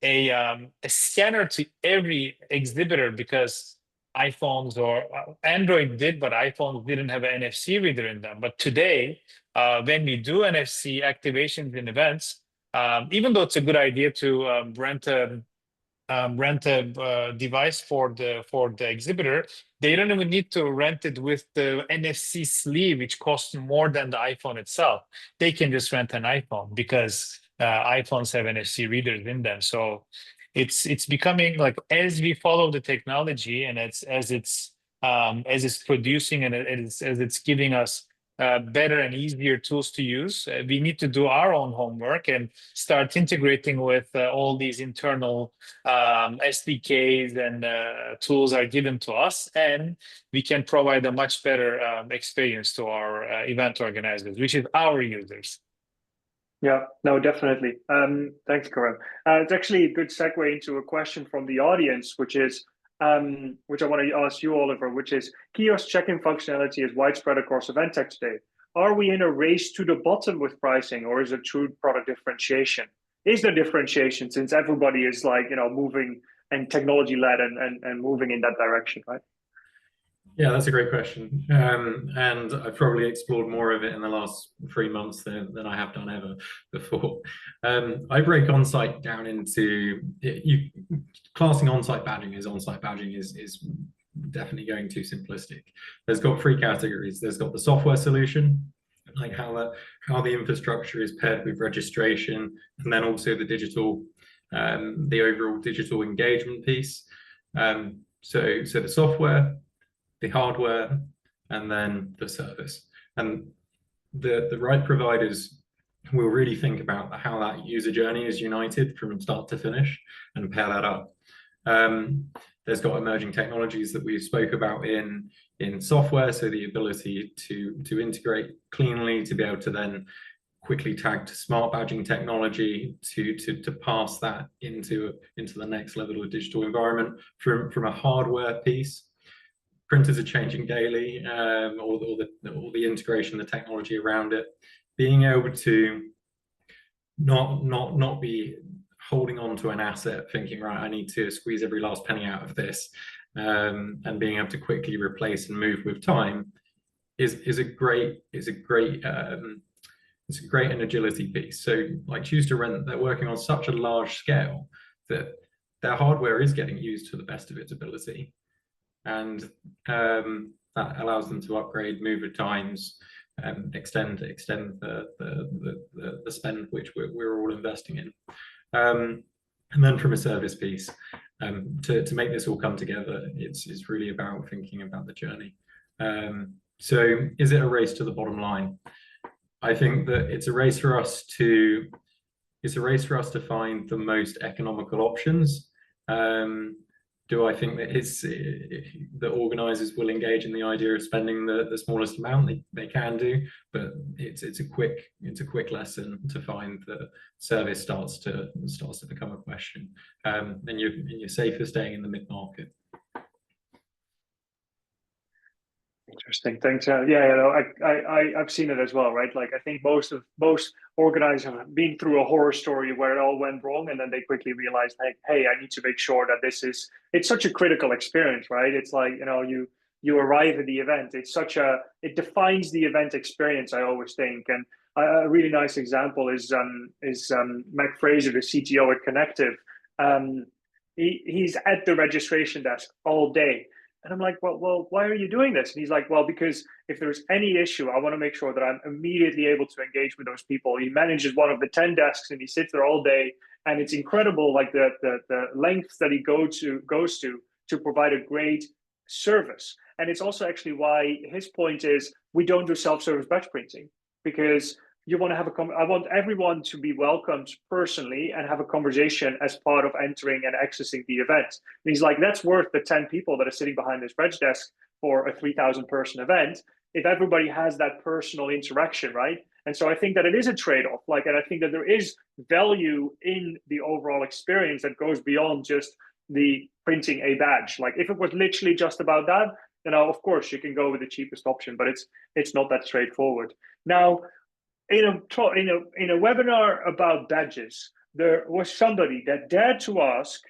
a scanner to every exhibitor because iPhones or Android did, but iPhones didn't have an NFC reader in them. But today, when we do NFC activations in events, even though it's a good idea to rent a device for the exhibitor, they don't even need to rent it with the NFC sleeve, which costs more than the iPhone itself. They can just rent an iPhone because iPhones have NFC readers in them. So it's becoming like, as we follow the technology and as it's producing and as it's giving us better and easier tools to use, we need to do our own homework and start integrating with all these internal SDKs and tools are given to us, and we can provide a much better experience to our event organizers, which is our users. Yeah, no, definitely. Thanks, Karem. It's actually a good segue into a question from the audience, which is, which I want to ask you, Oliver, which is, kiosk check-in functionality is widespread across Eventpack today. Are we in a race to the bottom with pricing, or is it true product differentiation? Is there differentiation since everybody is like, moving and technology-led and moving in that direction, right? Yeah, that's a great question. And I've probably explored more of it in the last 3 months than I have done ever before. I break on-site down into, classing on-site badging is definitely going too simplistic. There's got 3 categories. There's got the software solution, like how the infrastructure is paired with registration, and then also the digital, the overall digital engagement piece. So the software, the hardware, and then the service. And the right providers will really think about how that user journey is united from start to finish and pair that up. There's got emerging technologies that we spoke about in software, so the ability to integrate cleanly, to be able to then quickly tag to smart badging technology to pass that into the next level of digital environment. From a hardware piece, printers are changing daily, all the integration, the technology around it, being able to not be holding on to an asset thinking, right, I need to squeeze every last penny out of this, and being able to quickly replace and move with time is a great an agility piece. So like Choose to Rent, they're working on such a large scale that their hardware is getting used to the best of its ability. And that allows them to upgrade, move at times, extend the spend which we're all investing in. And then from a service piece, to make this all come together, it's really about thinking about the journey. So is it a race to the bottom line? I think that it's a race for us to find the most economical options. Do I think that the organizers will engage in the idea of spending the smallest amount? They can do, but it's a quick lesson to find that service starts to become a question, and you're safer staying in the mid-market. Interesting. Thanks. I've seen it as well, right? Like I think most organizers have been through a horror story where it all went wrong, and then they quickly realized, like, hey, I need to make sure that it's such a critical experience, right? It's like, you arrive at the event. It defines the event experience, I always think. And a really nice example is Mac Fraser, the CTO at Connective. He's at the registration desk all day. And I'm like, well, why are you doing this? And he's like, well, because if there's any issue, I want to make sure that I'm immediately able to engage with those people. He manages one of the 10 desks and he sits there all day. And it's incredible, like the lengths that he goes to provide a great service. And it's also actually why his point is we don't do self-service badge printing, because you want to have I want everyone to be welcomed personally and have a conversation as part of entering and accessing the event. And he's like, that's worth the 10 people that are sitting behind this badge desk for a 3,000 person event, if everybody has that personal interaction, right? And so I think that it is a trade-off, and I think that there is value in the overall experience that goes beyond just the printing a badge. Like if it was literally just about that, of course you can go with the cheapest option, but it's not that straightforward. Now, in a webinar about badges, there was somebody that dared to ask,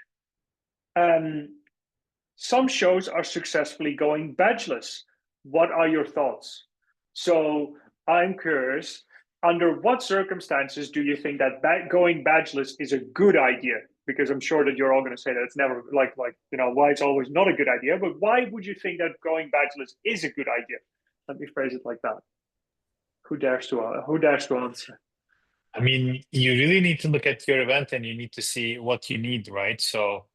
some shows are successfully going badgeless. What are your thoughts? So I'm curious, under what circumstances do you think that going badgeless is a good idea? Because I'm sure that you're all going to say that it's never why it's always not a good idea, but why would you think that going badgeless is a good idea? Let me phrase it like that. Who dares to answer? I mean, you really need to look at your event and you need to see what you need, right? So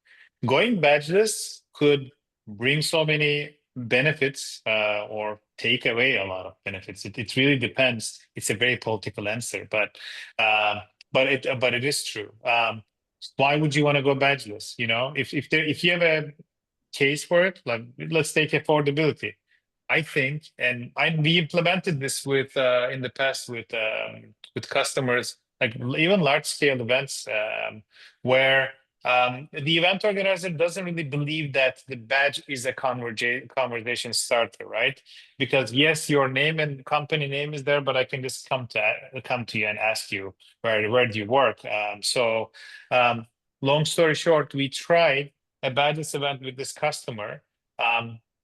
going badgeless could bring so many benefits or take away a lot of benefits. It really depends. It's a very political answer, but it is true. Why would you want to go badgeless? If you have a case for it, like let's take affordability. I think, and we implemented this with in the past with customers, like even large scale events where the event organizer doesn't really believe that the badge is a conversation starter, right? Because yes, your name and company name is there, but I can just come to you and ask you where do you work. Long story short, we tried a badges event with this customer.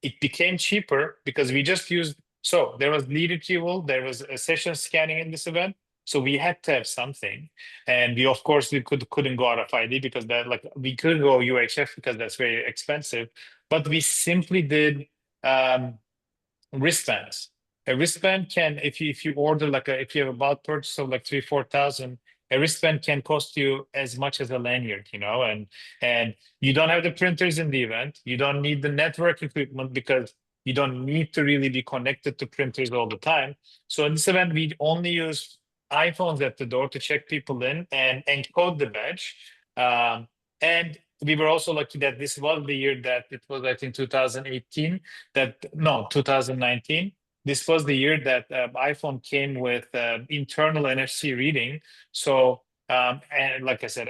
It became cheaper because we just used, so there was lead retrieval, there was a session scanning in this event. So we had to have something. And we, of course, we couldn't go RFID because we couldn't go UHF because that's very expensive. But we simply did wristbands. A wristband can, if you order if you have a bulk purchase of like 3,000-4,000, a wristband can cost you as much as a lanyard, and you don't have the printers in the event. You don't need the network equipment because you don't need to really be connected to printers all the time. So in this event, we only use iPhones at the door to check people in and encode the badge. And we were also lucky that this was the year that it was, I think, 2019. This was the year that iPhone came with internal NFC reading. So, and like I said,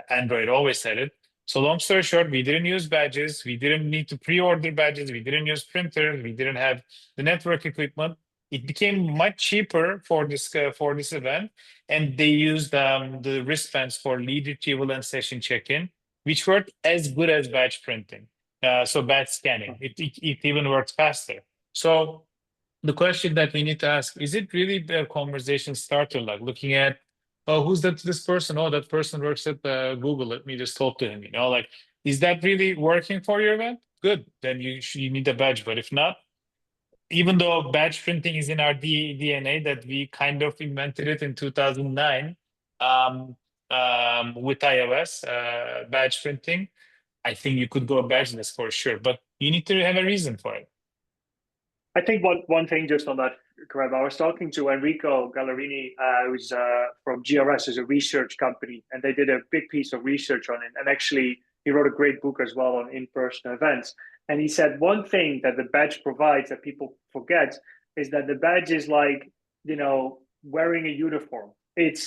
Android always had it. So long story short, we didn't use badges. We didn't need to pre-order badges. We didn't use printers. We didn't have the network equipment. It became much cheaper for this event, and they used the wristbands for lead retrieval and session check-in, which worked as good as badge printing. So badge scanning, it even works faster. So the question that we need to ask, is it really a conversation starter, like looking at, oh, who's this person? Oh, that person works at Google. Let me just talk to him. Is that really working for your event? Good, then you need a badge. But if not, even though badge printing is in our DNA, that we kind of invented it in 2009 with iOS badge printing, I think you could go badgeless for sure, but you need to have a reason for it. I think one thing just on that, Karem, I was talking to Enrico Gallerini, who's from GRS, is a research company, and they did a big piece of research on it. And actually, he wrote a great book as well on in-person events. And he said one thing that the badge provides that people forget is that the badge is like, wearing a uniform. It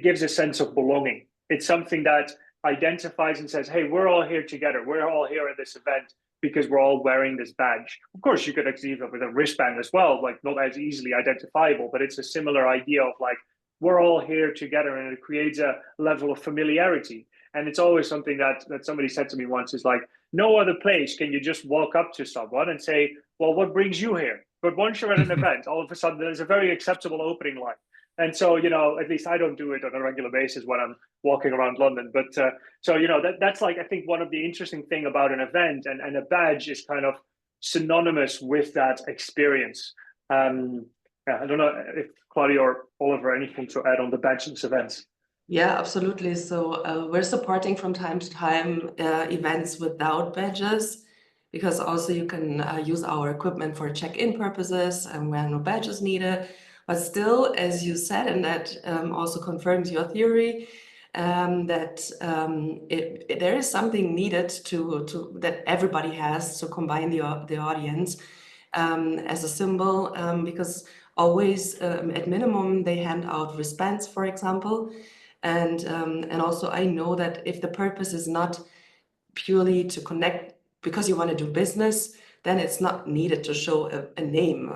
gives a sense of belonging. It's something that identifies and says, hey, we're all here together. We're all here at this event because we're all wearing this badge. Of course, you could achieve that with a wristband as well, like not as easily identifiable, but it's a similar idea of like, we're all here together, and it creates a level of familiarity. And it's always something that somebody said to me once is like, no other place can you just walk up to someone and say, well, what brings you here? But once you're at an event, all of a sudden there's a very acceptable opening line. And so, you know, at least I don't do it on a regular basis when I'm walking around London. But so, you know, that's like, I think one of the interesting thing about an event, and a badge is kind of synonymous with that experience. Yeah, I don't know if Claudia or Oliver, anything to add on the badgeless events? Yeah, absolutely. So we're supporting from time to time events without badges, because also you can use our equipment for check-in purposes and where no badge is needed. But still, as you said, and that also confirms your theory, that there is something needed to that everybody has to combine the audience as a symbol, because always at minimum they hand out wristbands, for example. And also I know that if the purpose is not purely to connect because you want to do business, then it's not needed to show a name.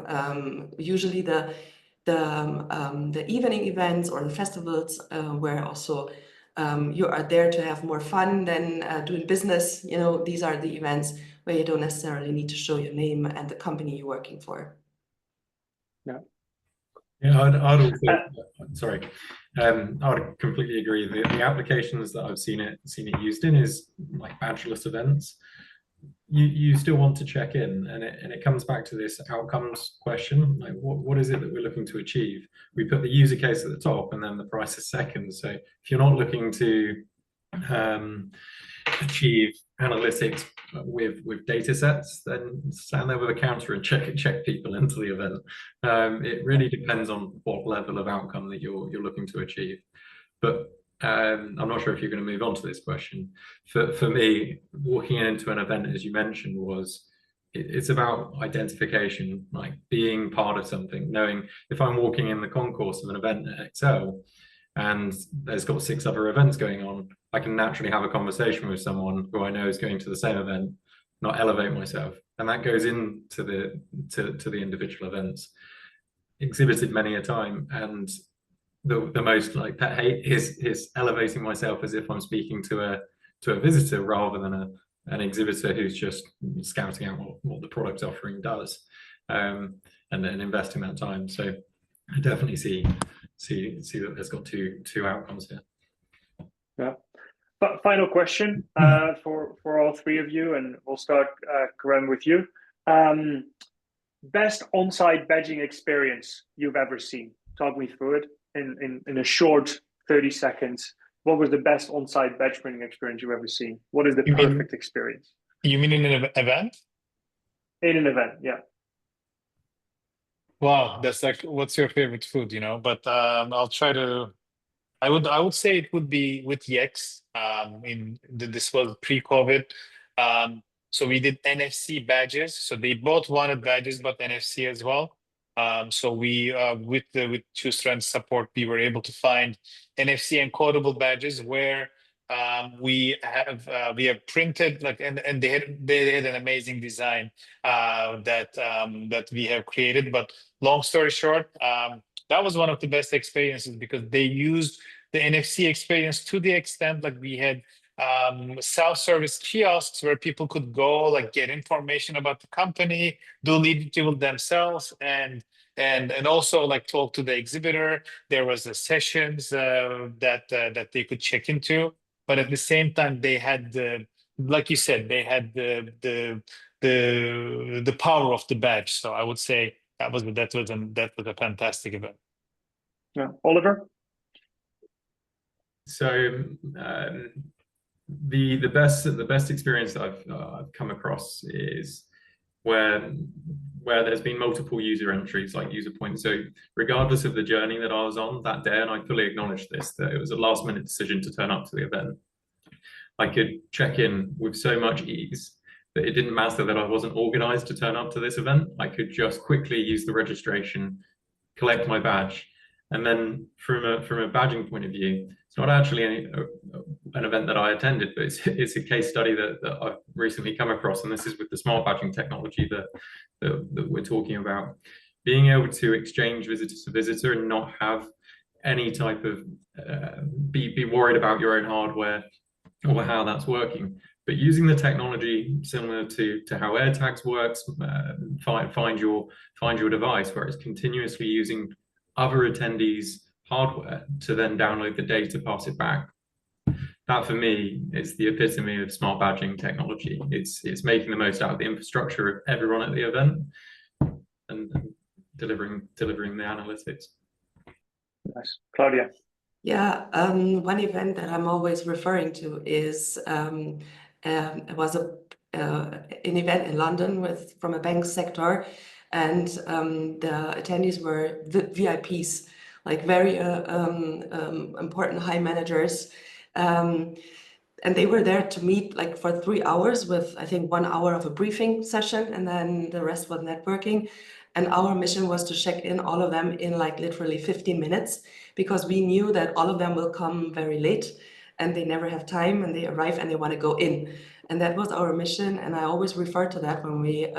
Usually the evening events or the festivals where also you are there to have more fun than doing business. You know, these are the events where you don't necessarily need to show your name and the company you're working for. Yeah. Yeah, I'd also, sorry, I would completely agree. The applications that I've seen it used in is like badgeless events. You still want to check in, and it comes back to this outcomes question, like what is it that we're looking to achieve? We put the user case at the top, and then the price is second. So if you're not looking to achieve analytics with data sets, then stand there with a counter and check people into the event. It really depends on what level of outcome that you're looking to achieve. But I'm not sure if you're going to move on to this question. For me, walking into an event, as you mentioned, it's about identification, like being part of something, knowing if I'm walking in the concourse of an event at Excel and there's got 6 other events going on, I can naturally have a conversation with someone who I know is going to the same event, not elevate myself. And that goes into the individual events. Exhibited many a time, and the most like pet hate is elevating myself as if I'm speaking to a visitor rather than an exhibitor who's just scouting out what the product offering does, and then investing that time. So I definitely see that there's got two outcomes here. Yeah. But final question for all 3 of you, and we'll start Karem with you. Best on-site badging experience you've ever seen. Talk me through it in a short 30 seconds. What was the best on-site badge printing experience you've ever seen? What is the perfect experience? You mean in an event? In an event, yeah. Wow, that's like, what's your favorite food, you know? But I'll try to. I would say it would be with Yex. This was pre-COVID. So we did NFC badges. So they both wanted badges, but NFC as well. So we with Choose Trends support, we were able to find NFC and codable badges where we have printed like, and they had an amazing design that we have created. But long story short, that was one of the best experiences because they used the NFC experience to the extent like we had self-service kiosks where people could go like get information about the company, do lead deal themselves, and also like talk to the exhibitor. There was the sessions that they could check into, but at the same time they had like you said, they had the power of the badge. So I would say that was a fantastic event. Yeah, Oliver. So the best experience that I've come across is where there's been multiple user entries, like user points. So regardless of the journey that I was on that day, and I fully acknowledge this, that it was a last minute decision to turn up to the event, I could check in with so much ease that it didn't matter that I wasn't organized to turn up to this event. I could just quickly use the registration, collect my badge. And then from a badging point of view, it's not actually an event that I attended, but it's a case study that I've recently come across, and this is with the smart badging technology that we're talking about. Being able to exchange visitor to visitor and not have any type of be worried about your own hardware or how that's working, but using the technology similar to how AirTags works, find your device where it's continuously using other attendees' hardware to then download the data, pass it back. That for me is the epitome of smart badging technology. It's making the most out of the infrastructure of everyone at the event and delivering the analytics. Nice. Claudia. Yeah, one event that I'm always referring to is it was an event in London from a bank sector, and the attendees were the VIPs, like very important high managers. And they were there to meet like for 3 hours with, I think, 1 hour of a briefing session, and then the rest was networking. And our mission was to check in all of them in like literally 15 minutes, because we knew that all of them will come very late and they never have time, and they arrive and they want to go in. And that was our mission. And I always refer to that when we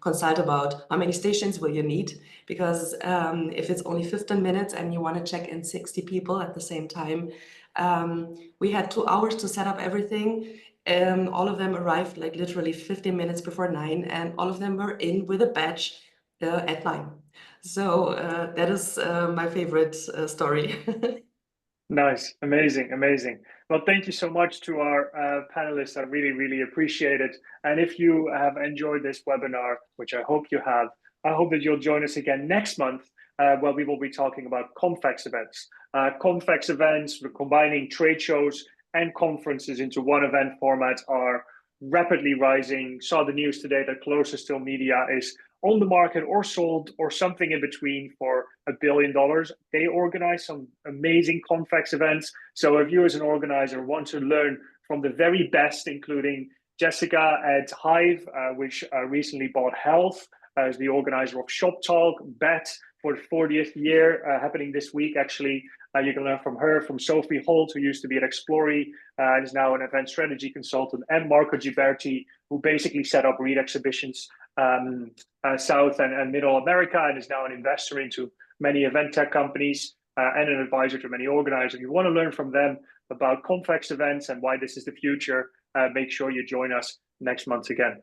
consult about how many stations will you need, because if it's only 15 minutes and you want to check in 60 people at the same time, we had 2 hours to set up everything. All of them arrived like literally 15 minutes before 9, and all of them were in with a badge at 9. So that is my favorite story. Nice, amazing, amazing. Well, thank you so much to our panelists. I really, really appreciate it. And if you have enjoyed this webinar, which I hope you have, I hope that you'll join us again next month, where we will be talking about Confex events. Confex events, we're combining trade shows and conferences into one event format, are rapidly rising. Saw the news today that Closer Still Media is on the market or sold or something in between for $1 billion. They organize some amazing Confex events. So if you as an organizer want to learn from the very best, including Jessica at Hive, which recently bought Health, as the organizer of Shop Talk, Bet for the 40th year, happening this week, actually. You can learn from her, from Sophie Holt, who used to be at Explory, and is now an event strategy consultant, and Marco Giberti, who basically set up Read exhibitions South and Middle America, and is now an investor into many event tech companies and an advisor to many organizers. If you want to learn from them about Confex events and why this is the future, make sure you join us next month again.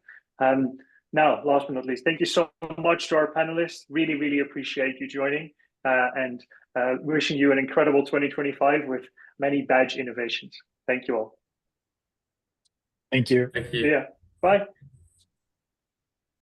Now, last but not least, thank you so much to our panelists. Really, really appreciate you joining, and wishing you an incredible 2025 with many badge innovations. Thank you all. Thank you. Thank you. Yeah, bye.